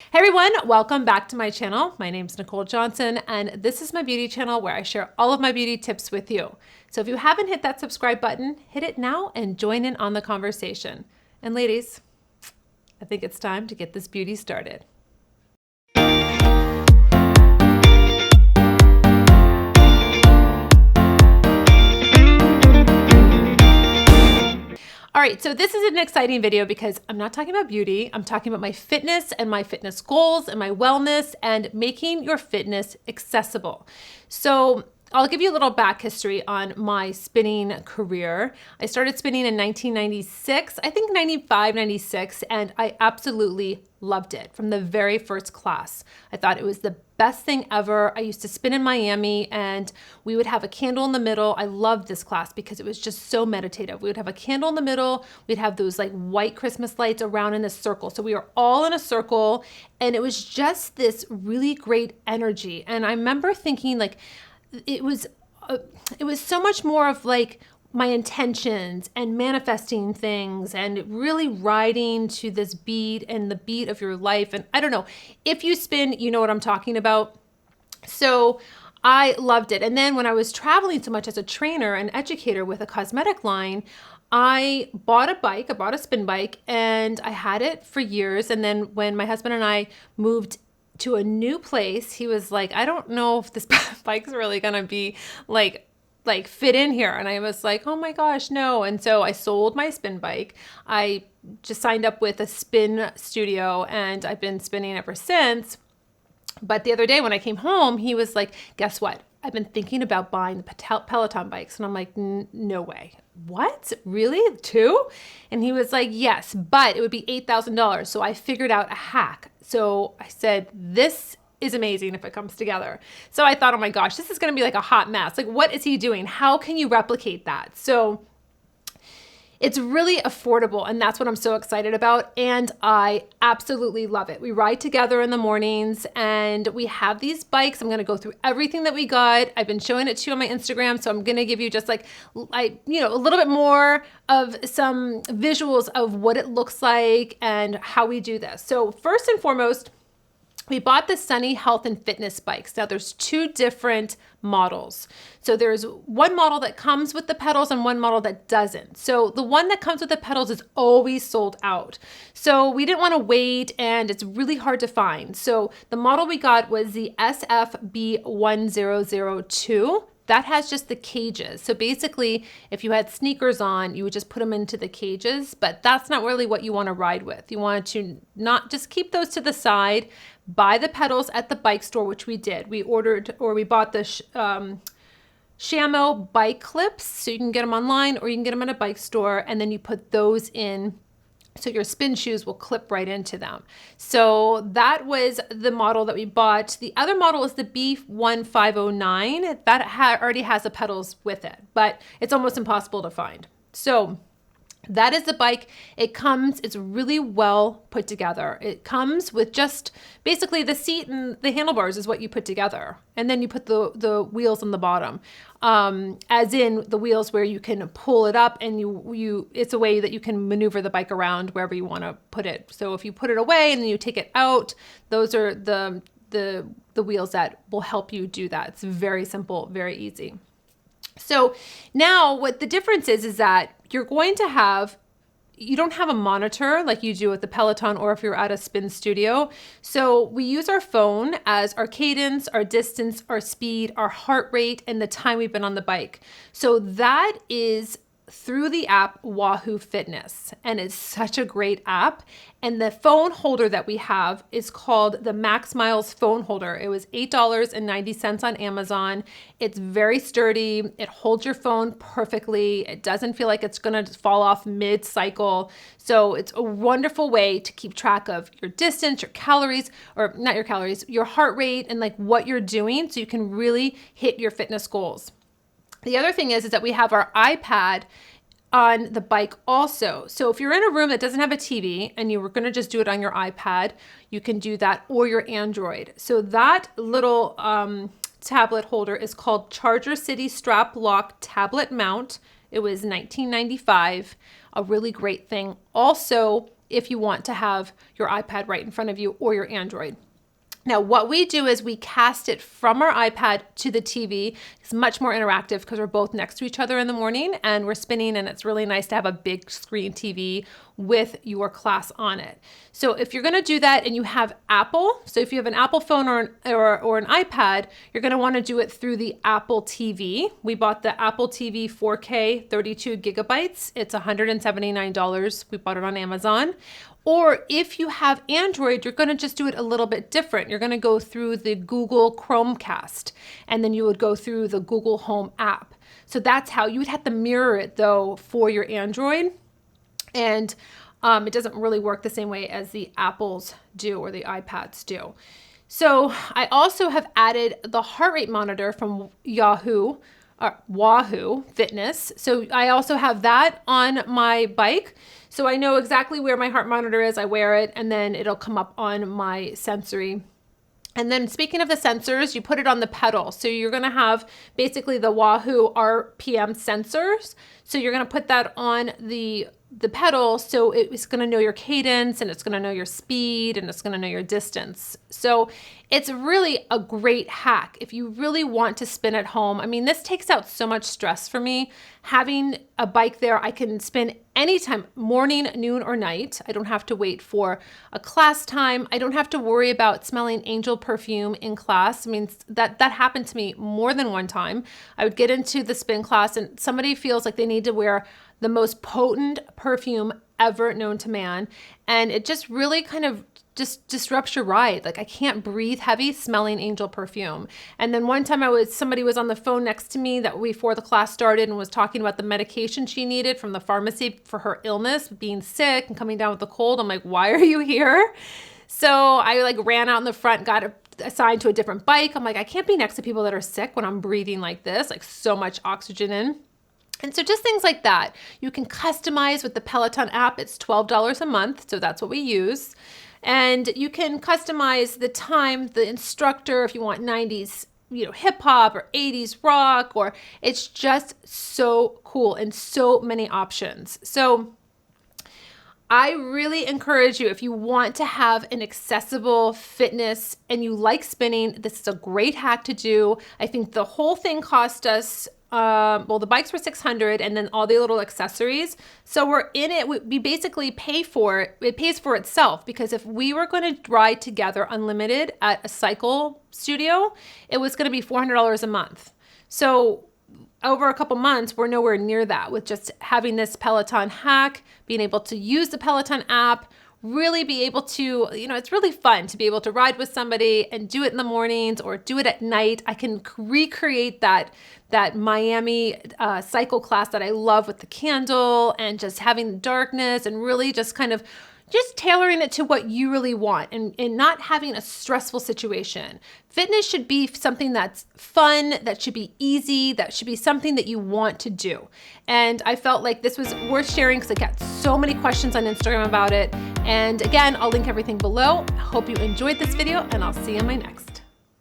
Hey everyone, welcome back to my channel. My name's Nicole Johnson, and this is my beauty channel where I share all of my beauty tips with you. So if you haven't hit that subscribe button, hit it now and join in on the conversation. And ladies, I think it's time to get this beauty started. All right, so this is an exciting video because I'm not talking about beauty. I'm talking about my fitness and my fitness goals and my wellness and making your fitness accessible. So I'll give you a little back history on my spinning career. I started spinning in 1996, I think 95, 96, and I absolutely loved it from the very first class. I thought it was the best thing ever. I used to spin in Miami and we would have a candle in the middle. I loved this class because it was just so meditative. We would have a candle in the middle. We'd have those like white Christmas lights around in a circle. So we were all in a circle and it was just this really great energy. And I remember thinking like, it was so much more of like my intentions and manifesting things and really riding to this beat and the beat of your life. And I don't know, if you spin, you know what I'm talking about. So I loved it. And then when I was traveling so much as a trainer and educator with a cosmetic line, I bought a bike, I bought a spin bike, and I had it for years. And then when my husband and I moved to a new place, he was like, I don't know if this bike's really gonna be like fit in here. And I was like, oh my gosh, no. And so I sold my spin bike. I just signed up with a spin studio and I've been spinning ever since. But the other day when I came home, he was like, guess what? I've been thinking about buying the Peloton bikes. And I'm like, no way. What? Really? Two? And he was like, yes, but it would be $8,000. So I figured out a hack. So I said, this is amazing if it comes together. So I thought, oh my gosh, this is going to be like a hot mess. Like, what is he doing? How can you replicate that? So it's really affordable, and that's what I'm so excited about, and I absolutely love it. We ride together in the mornings, and we have these bikes. I'm gonna go through everything that we got. I've been showing it to you on my Instagram, so I'm gonna give you just like, a little bit more of some visuals of what it looks like and how we do this. So first and foremost, we bought the Sunny Health and Fitness bikes. Now there's two different models. So there's one model that comes with the pedals and one model that doesn't. So the one that comes with the pedals is always sold out. So we didn't want to wait and it's really hard to find. So the model we got was the SFB1002. That has just the cages. So basically, if you had sneakers on, you would just put them into the cages, but that's not really what you want to ride with. You want to not just keep those to the side, buy the pedals at the bike store, which we did. We bought the Shamo bike clips, so you can get them online or you can get them at a bike store, and then you put those in so your spin shoes will clip right into them. So that was the model that we bought. The other model is the B1509. That already has the pedals with it, but it's almost impossible to find. So that is the bike. It's really well put together. It comes with just basically the seat and the handlebars is what you put together. And then you put the wheels on the bottom, as in the wheels where you can pull it up and it's a way that you can maneuver the bike around wherever you want to put it. So if you put it away and then you take it out, those are the wheels that will help you do that. It's very simple, very easy. So now what the difference is that you don't have a monitor like you do at the Peloton or if you're at a spin studio. So we use our phone as our cadence, our distance, our speed, our heart rate, and the time we've been on the bike. So that is through the app Wahoo Fitness, and it's such a great app. And the phone holder that we have is called the Max Miles phone holder. It was $8.90 on Amazon. It's very sturdy. It holds your phone perfectly. It doesn't feel like it's gonna fall off mid-cycle. So it's a wonderful way to keep track of your distance, your calories, or not your calories, your heart rate, and like what you're doing so you can really hit your fitness goals. The other thing is that we have our iPad on the bike also. So if you're in a room that doesn't have a TV and you were going to just do it on your iPad, you can do that, or your Android. So that little tablet holder is called Charger City Strap Lock Tablet Mount. It was $19.95, a really great thing. Also, if you want to have your iPad right in front of you or your Android. Now, what we do is we cast it from our iPad to the TV. It's much more interactive because we're both next to each other in the morning and we're spinning, and it's really nice to have a big screen TV with your class on it. So if you're going to do that and you have Apple, so if you have an Apple phone or an iPad, you're going to want to do it through the Apple TV. We bought the Apple TV 4K 32 gigabytes. It's $179. We bought it on Amazon. Or if you have Android, you're going to just do it a little bit different. You're going to go through the Google Chromecast, and then you would go through the Google Home app. So that's how you would have to mirror it though for your Android. And it doesn't really work the same way as the Apples do or the iPads do. So I also have added the heart rate monitor from Wahoo Fitness. So I also have that on my bike. So I know exactly where my heart monitor is. I wear it and then it'll come up on my Sensory. And then speaking of the sensors, you put it on the pedal. So you're going to have basically the Wahoo RPM sensors. So you're going to put that on the pedal, so it's going to know your cadence and it's going to know your speed and it's going to know your distance. So it's really a great hack if you really want to spin at home. I mean, this takes out so much stress for me. Having a bike there, I can spin anytime, morning, noon, or night. I don't have to wait for a class time. I don't have to worry about smelling angel perfume in class. I mean, that happened to me more than one time. I would get into the spin class and somebody feels like they need to wear the most potent perfume ever known to man. And it just really kind of just disrupts your ride. Like I can't breathe heavy smelling angel perfume. And then one time somebody was on the phone next to me that before the class started and was talking about the medication she needed from the pharmacy for her illness, being sick and coming down with a cold. I'm like, why are you here? So I like ran out in the front, got assigned to a different bike. I'm like, I can't be next to people that are sick when I'm breathing like this, like so much oxygen in. And so just things like that. You can customize with the Peloton app. It's $12 a month, so that's what we use. And you can customize the time, the instructor, if you want 90s, hip hop or 80s rock, or it's just so cool and so many options. So I really encourage you, if you want to have an accessible fitness and you like spinning, this is a great hack to do. I think the whole thing cost us the bikes were $600 and then all the little accessories. So we're in it. We basically pay for it. It pays for itself, because if we were going to ride together unlimited at a cycle studio, it was going to be $400 a month. So over a couple months, we're nowhere near that with just having this Peloton hack, being able to use the Peloton app, really be able to, it's really fun to be able to ride with somebody and do it in the mornings or do it at night. I can recreate that Miami cycle class that I love with the candle and just having the darkness and really just kind of just tailoring it to what you really want and not having a stressful situation. Fitness should be something that's fun, that should be easy, that should be something that you want to do. And I felt like this was worth sharing because I got so many questions on Instagram about it. And again, I'll link everything below. I hope you enjoyed this video and I'll see you in my next.